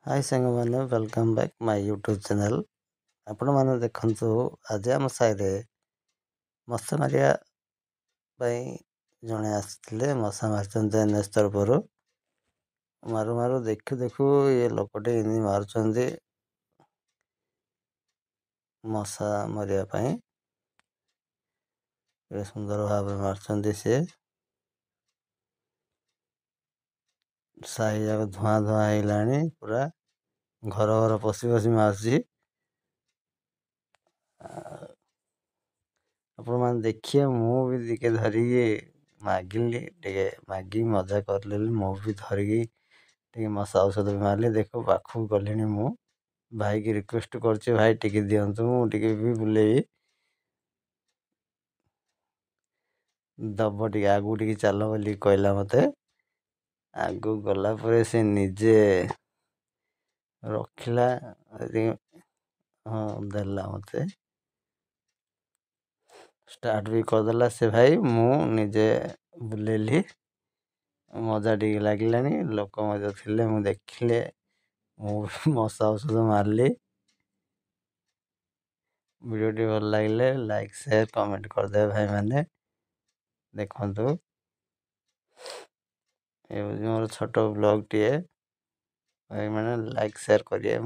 हाय साଙ୍ଗମାନେ welcome back my YouTube channel. आपण माने देखंतु आज आम साइरे मशा मारिया जड़े आसते मशा मार्च एनएच तरफ मारू मारू देखु देखु ये लोकटे इन मार्च मशा मारे सुंदर भाव मार्च सी साई जाक धुआं धुआं होगा पूरा घर घर पशि पशि मार्ची। आपण मैंने देखिए मु भी टे धरिकी मागिली टे मागी मजा कर मु भी धरिकी टे मशा औषध भी मारे देख पाखु गली मु भाई की रिक्वेस्ट कर भाई टिके दिंतु मुझे भी बुलेबी दब टे आगू टे चल बोली कहला मते आगू गला पर से निजे रखिला हाँ देला मते स्टार्ट भी करदेला से भाई मु निजे बुलेली मजा टी लगिलानी लोक मजा थिले मु देखिले मु मशा औषध मारली। वीडियो टी भल लगे लाइक शेयर कमेंट करदे भाई मैंने देखंतु ये मोर छोट ब्लॉग टी भाई मैंने लाइक शेयर करिए।